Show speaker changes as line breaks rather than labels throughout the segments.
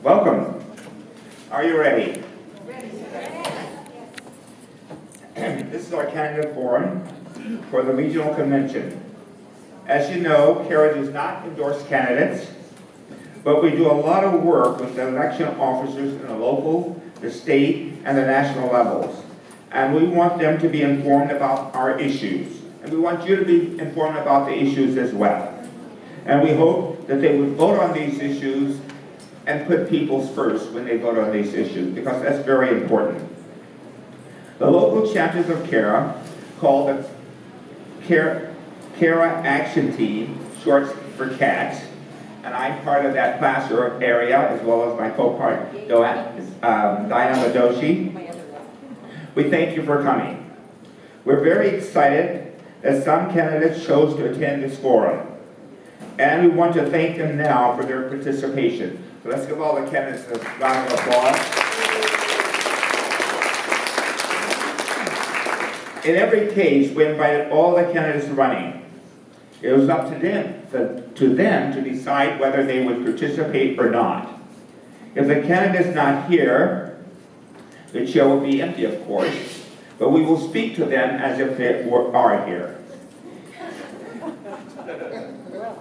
Welcome. Are you ready? This is our candidate forum for the regional convention. As you know, CARA does not endorse candidates, but we do a lot of work with the election officers in the local, the state, and the national levels. And we want them to be informed about our issues. And we want you to be informed about the issues as well. And we hope that they would vote on these issues and put people's first when they vote on these issues, because that's very important. The local chapters of CARA, called the CARA Action Team, short for CATS, and I'm part of that class or area, as well as my co-part, Diana Madoshi. We thank you for coming. We're very excited that some candidates chose to attend this forum, and we want to thank them now for their participation. So let's give all the candidates a round of applause. In every case, we invited all the candidates running. It was up to them to decide whether they would participate or not. If the candidate's not here, the chair will be empty, of course, but we will speak to them as if they are here.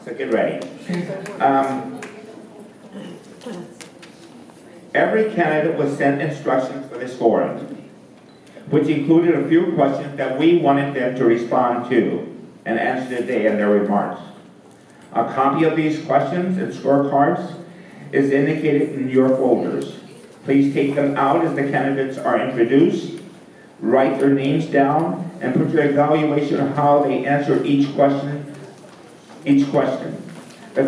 So get ready. Every candidate was sent instructions for this forum, which included a few questions that we wanted them to respond to and answer today in their remarks. A copy of these questions and scorecards is indicated in your folders. Please take them out as the candidates are introduced, write their names down, and put your evaluation of how they answer each question. The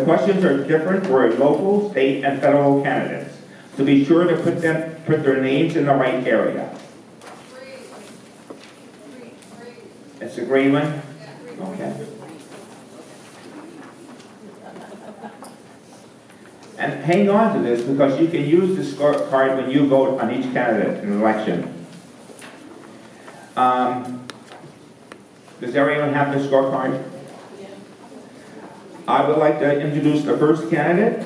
questions are different for local, state, and federal candidates, so be sure to put their names in the right area. It's a green one? Okay. And hang on to this, because you can use the scorecard when you vote on each candidate in an election. Does everyone have the scorecard? I would like to introduce the first candidate.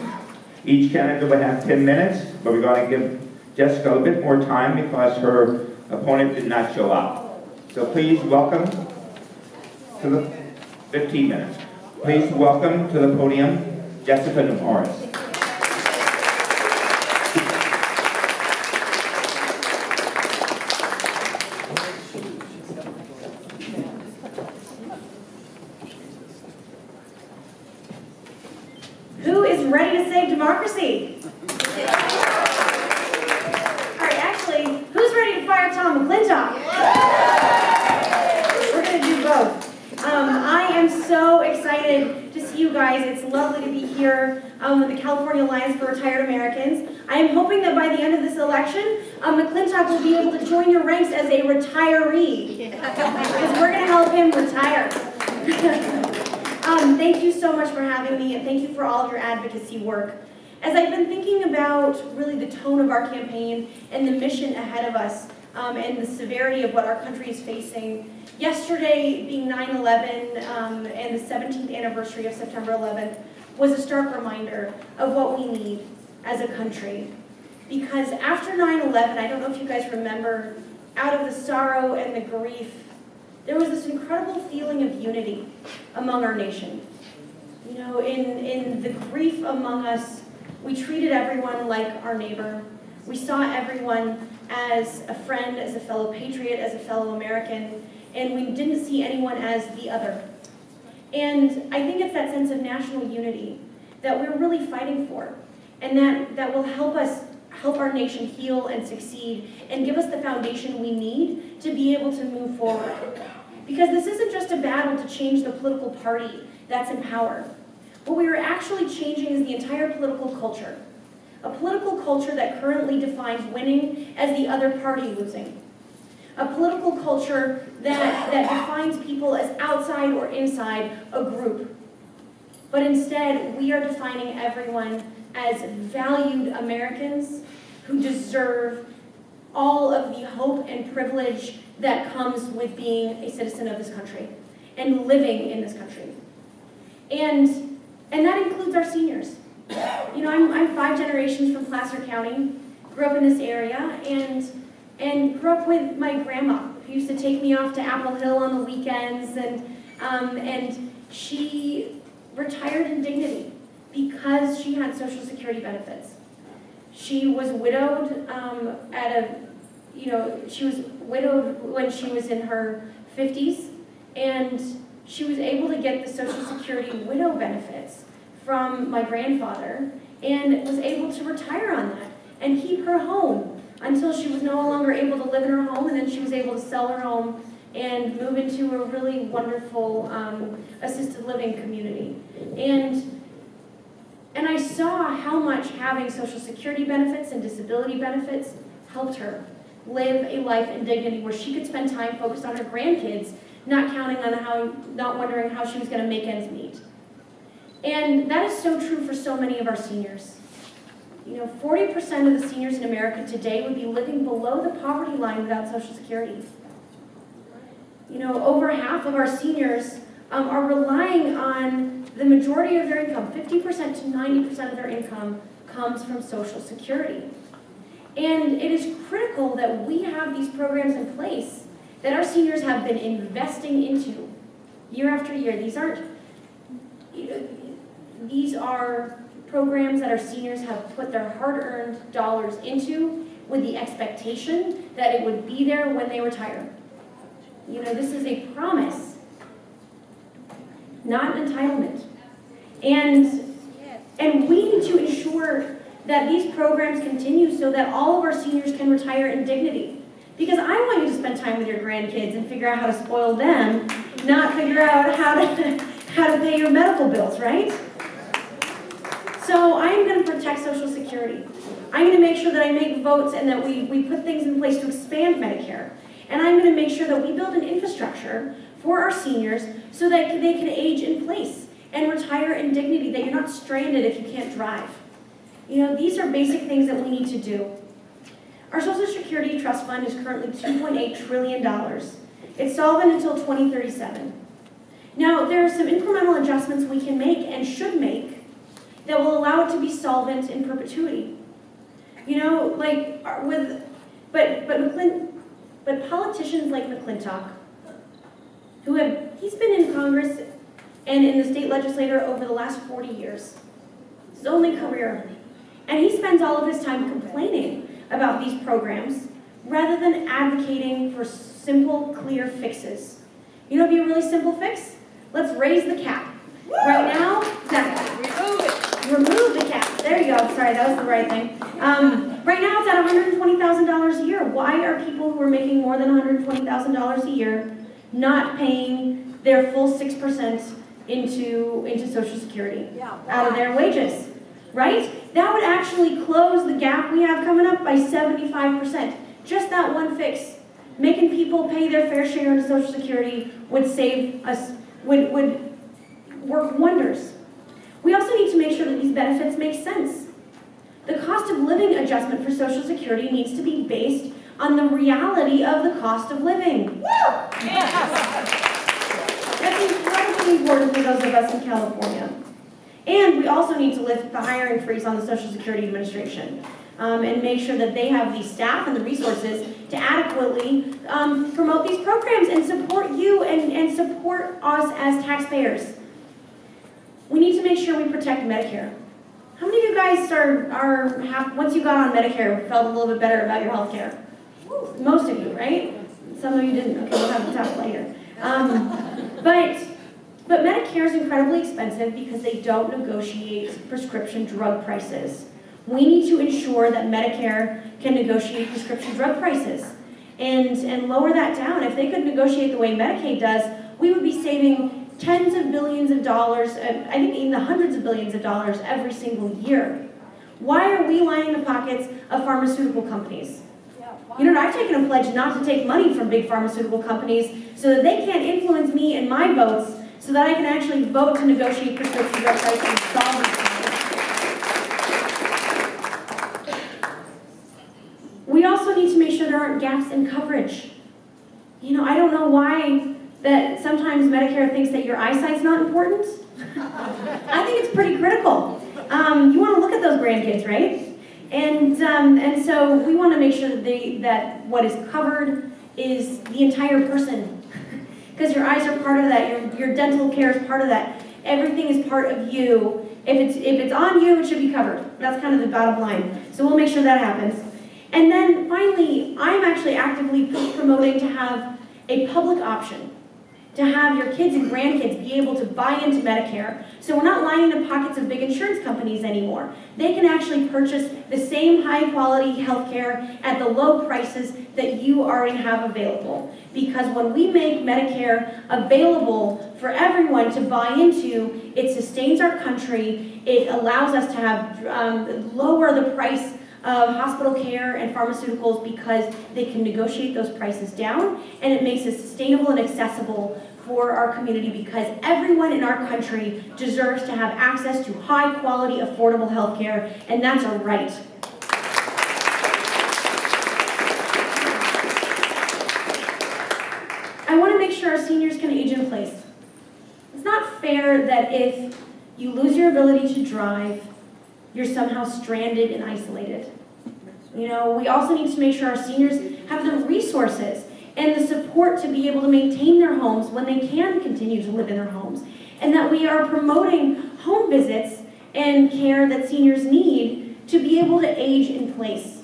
Each candidate will have 10 minutes, but we're going to give Jessica a bit more time because her opponent did not show up. So please welcome to the 15 minutes. Please welcome to the podium Jessica Morris.
Who is ready to save democracy? All right, actually, who's ready to fire Tom McClintock? We're going to do both. I am so excited to see you guys. It's lovely to be here with the California Alliance for Retired Americans. I am hoping that by the end of this election, McClintock will be able to join your ranks as a retiree, because we're going to help him retire. Thank you so much for having me, and thank you for all of your advocacy work. As I've been thinking about really the tone of our campaign and the mission ahead of us, and the severity of what our country is facing, yesterday being 9/11 and the 17th anniversary of September 11th was a stark reminder of what we need as a country. Because after 9/11, I don't know if you guys remember, out of the sorrow and the grief, there was this incredible feeling of unity among our nation. You know, in the grief among us, we treated everyone like our neighbor. We saw everyone as a friend, as a fellow patriot, as a fellow American, and we didn't see anyone as the other. And I think it's that sense of national unity that we're really fighting for, and that will help our nation heal and succeed and give us the foundation we need to be able to move forward. Because this isn't just a battle to change the political party that's in power. What we are actually changing is the entire political culture. A political culture that currently defines winning as the other party losing. A political culture that defines people as outside or inside a group. But instead, we are defining everyone as valued Americans who deserve all of the hope and privilege that comes with being a citizen of this country and living in this country. And that includes our seniors. You know, I'm 5 generations from Placer County, grew up in this area, and grew up with my grandma, who used to take me off to Apple Hill on the weekends, and she retired in dignity because she had Social Security benefits. She was widowed she was widowed when she was in her 50s, and she was able to get the Social Security widow benefits from my grandfather and was able to retire on that and keep her home until she was no longer able to live in her home, and then she was able to sell her home and move into a really wonderful assisted living community. And I saw how much having Social Security benefits and disability benefits helped her live a life in dignity where she could spend time focused on her grandkids, not wondering how she was going to make ends meet. And that is so true for so many of our seniors. You know, 40% of the seniors in America today would be living below the poverty line without Social Security. You know, over half of our seniors are relying on the majority of their income, 50% to 90% of their income comes from Social Security. And it is critical that we have these programs in place that our seniors have been investing into year after year. These are programs that our seniors have put their hard-earned dollars into with the expectation that it would be there when they retire. You know, this is a promise, not an entitlement. And we need to ensure that these programs continue so that all of our seniors can retire in dignity. Because I want you to spend time with your grandkids and figure out how to spoil them, not figure out how to pay your medical bills, right? So I am going to protect Social Security. I'm going to make sure that I make votes and that we put things in place to expand Medicare. And I'm going to make sure that we build an infrastructure for our seniors so that they can age in place and retire in dignity, that you're not stranded if you can't drive. You know, these are basic things that we need to do. Our Social Security Trust Fund is currently $2.8 trillion. It's solvent until 2037. Now, there are some incremental adjustments we can make and should make that will allow it to be solvent in perpetuity. You know, but politicians like McClintock, he's been in Congress and in the state legislature over the last 40 years. It's his only career. And he spends all of his time complaining about these programs rather than advocating for simple, clear fixes. You know, it'd be a really simple fix? Let's raise the cap. Woo! Right now, remove the cap. There you go. Sorry, that was the right thing. Right now, it's at $120,000 a year. Why are people who are making more than $120,000 a year not paying their full 6% into Social Security out of their wages? Right? That would actually close the gap we have coming up by 75%. Just that one fix. Making people pay their fair share into Social Security would save us, would work wonders. We also need to make sure that these benefits make sense. The cost of living adjustment for Social Security needs to be based on the reality of the cost of living. That's incredibly important for those of us in California. And we also need to lift the hiring freeze on the Social Security Administration and make sure that they have the staff and the resources to adequately promote these programs and support you and support us as taxpayers. We need to make sure we protect Medicare. How many of you guys once you got on Medicare, felt a little bit better about your health care? Most of you, right? Some of you didn't. Okay, we'll have to talk later. But Medicare is incredibly expensive because they don't negotiate prescription drug prices. We need to ensure that Medicare can negotiate prescription drug prices and lower that down. If they could negotiate the way Medicaid does, we would be saving tens of billions of dollars, I think even the hundreds of billions of dollars every single year. Why are we lining the pockets of pharmaceutical companies? You know, I've taken a pledge not to take money from big pharmaceutical companies so that they can't influence me and my votes so that I can actually vote to negotiate prescription drug prices and solve these problems. We also need to make sure there aren't gaps in coverage. You know, I don't know why that sometimes Medicare thinks that your eyesight's not important, I think it's pretty critical. You want to look at those grandkids, right? And so we want to make sure that what is covered is the entire person. Because your eyes are part of that, your dental care is part of that. Everything is part of you. If it's on you, it should be covered. That's kind of the bottom line. So we'll make sure that happens. And then finally, I'm actually actively promoting to have a public option, to have your kids and grandkids be able to buy into Medicare. So we're not lining the pockets of big insurance companies anymore. They can actually purchase the same high quality health care at the low prices that you already have available. Because when we make Medicare available for everyone to buy into, it sustains our country, it allows us to have lower the price of hospital care and pharmaceuticals because they can negotiate those prices down, and it makes it sustainable and accessible for our community because everyone in our country deserves to have access to high quality, affordable health care, and that's a right. I want to make sure our seniors can age in place. It's not fair that if you lose your ability to drive, you're somehow stranded and isolated. You know, we also need to make sure our seniors have the resources and the support to be able to maintain their homes when they can continue to live in their homes. And that we are promoting home visits and care that seniors need to be able to age in place.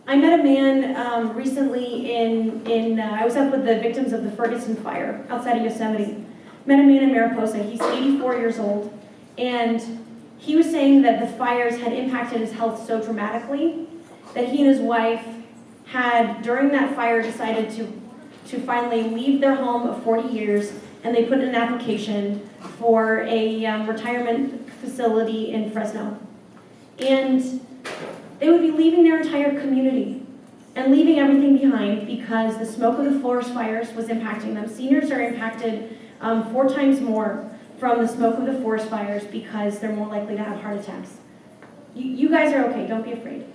I met a man recently I was up with the victims of the Ferguson fire outside of Yosemite. Met a man in Mariposa. He's 84 years old. And he was saying that the fires had impacted his health so dramatically that he and his wife had, during that fire, decided to finally leave their home of 40 years, and they put in an application for a retirement facility in Fresno. And they would be leaving their entire community and leaving everything behind because the smoke of the forest fires was impacting them. Seniors are impacted 4 times more from the smoke of the forest fires because they're more likely to have heart attacks. You guys are okay, don't be afraid.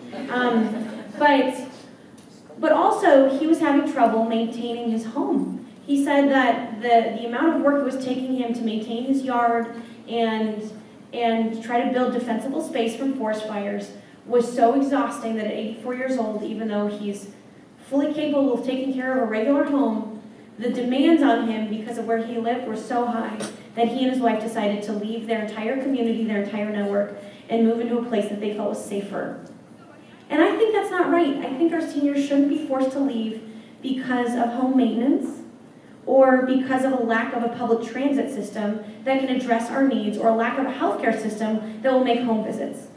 But also, he was having trouble maintaining his home. He said that the amount of work it was taking him to maintain his yard and try to build defensible space from forest fires was so exhausting that at 84 years old, even though he's fully capable of taking care of a regular home, the demands on him because of where he lived were so high that he and his wife decided to leave their entire community, their entire network, and move into a place that they felt was safer. And I think that's not right. I think our seniors shouldn't be forced to leave because of home maintenance or because of a lack of a public transit system that can address our needs or a lack of a healthcare system that will make home visits.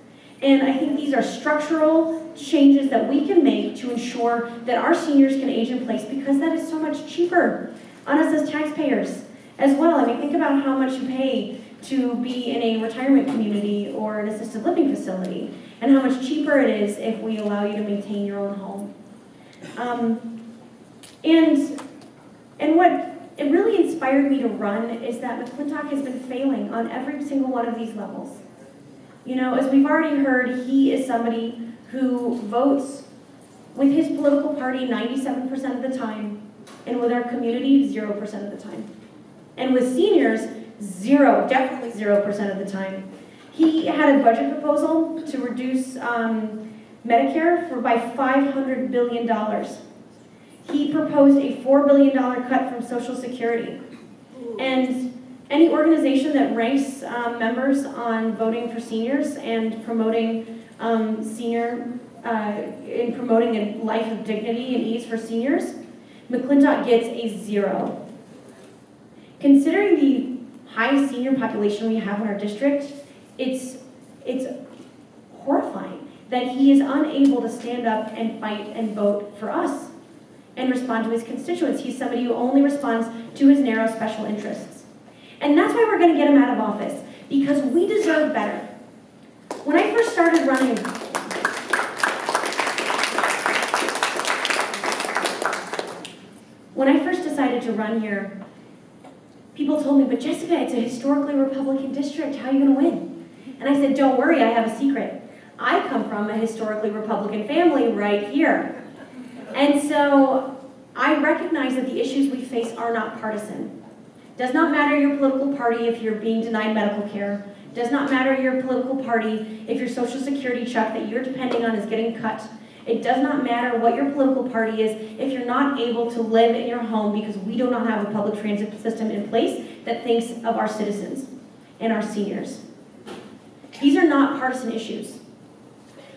And I think these are structural changes that we can make to ensure that our seniors can age in place because that is so much cheaper on us as taxpayers as well. I mean, think about how much you pay to be in a retirement community or an assisted living facility and how much cheaper it is if we allow you to maintain your own home. And what it really inspired me to run is that McClintock has been failing on every single one of these levels. You know, as we've already heard, he is somebody who votes with his political party 97% of the time, and with our community 0% of the time. And with seniors, definitely 0% of the time. He had a budget proposal to reduce Medicare by $500 billion. He proposed a $4 billion cut from Social Security. And any organization that ranks members on voting for seniors and promoting promoting a life of dignity and ease for seniors, McClintock gets a 0. Considering the high senior population we have in our district, it's horrifying that he is unable to stand up and fight and vote for us and respond to his constituents. He's somebody who only responds to his narrow special interests. And that's why we're going to get him out of office, because we deserve better. When I first started running, decided to run here, people told me, but Jessica, it's a historically Republican district, how are you going to win? And I said, don't worry, I have a secret. I come from a historically Republican family right here. And so I recognize that the issues we face are not partisan. Does not matter your political party if you're being denied medical care. Does not matter your political party if your Social Security check that you're depending on is getting cut. It does not matter what your political party is if you're not able to live in your home because we do not have a public transit system in place that thinks of our citizens and our seniors. These are not partisan issues.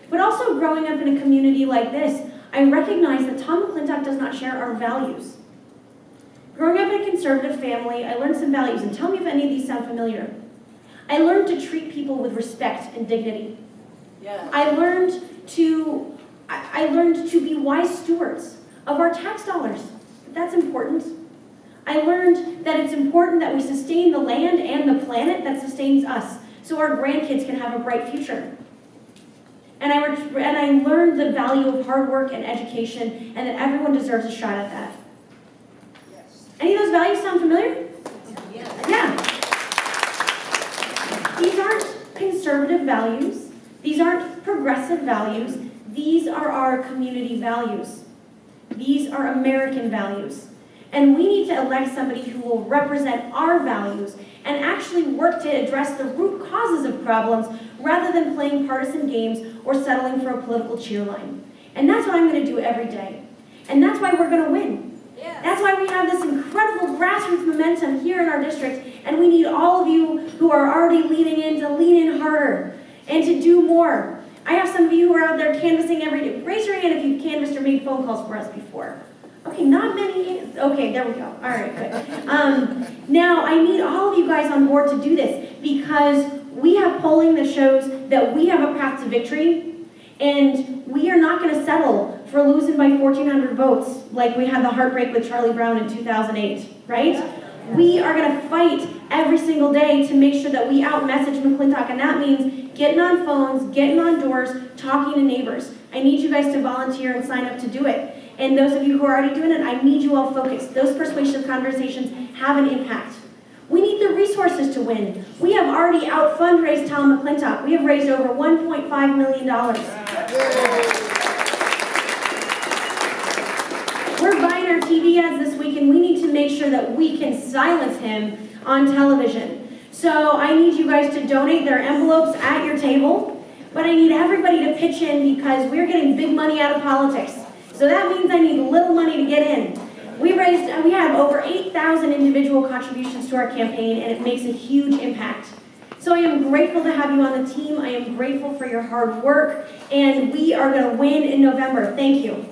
But also growing up in a community like this, I recognize that Tom McClintock does not share our values. Growing up in a conservative family, I learned some values, and tell me if any of these sound familiar. I learned to treat people with respect and dignity. Yeah. I learned to be wise stewards of our tax dollars. That's important. I learned that it's important that we sustain the land and the planet that sustains us so our grandkids can have a bright future. And I learned the value of hard work and education and that everyone deserves a shot at that. Yes. Any of those values sound familiar? Yes. Yeah. These aren't conservative values. These aren't progressive values. These are our community values. These are American values. And we need to elect somebody who will represent our values and actually work to address the root causes of problems rather than playing partisan games or settling for a political cheer line. And that's what I'm going to do every day. And that's why we're going to win. Yes. That's why we have this incredible grassroots momentum here in our district, and we need all of you who are already leaning in to lean in harder and to do more. I have some of you who are out there canvassing every day. Raise your hand if you've canvassed or made phone calls for us before. Okay, not many hands. Okay, there we go. All right, good. Now, I need all of you guys on board to do this because we have polling that shows that we have a path to victory, and we are not going to settle for losing by 1,400 votes like we had the heartbreak with Charlie Brown in 2008, right? We are going to fight every single day to make sure that we out-message McClintock, and that means getting on phones, getting on doors, talking to neighbors. I need you guys to volunteer and sign up to do it. And those of you who are already doing it, I need you all focused. Those persuasive conversations have an impact. We need the resources to win. We have already out-fundraised Tom McClintock. We have raised over $1.5 million. We're buying our TV ads this week, and we need to make sure that we can silence him on television. So I need you guys to donate their envelopes at your table, but I need everybody to pitch in because we're getting big money out of politics. So that means I need little money to get in. We have over 8,000 individual contributions to our campaign, and it makes a huge impact. So I am grateful to have you on the team. I am grateful for your hard work, and we are going to win in November. Thank you.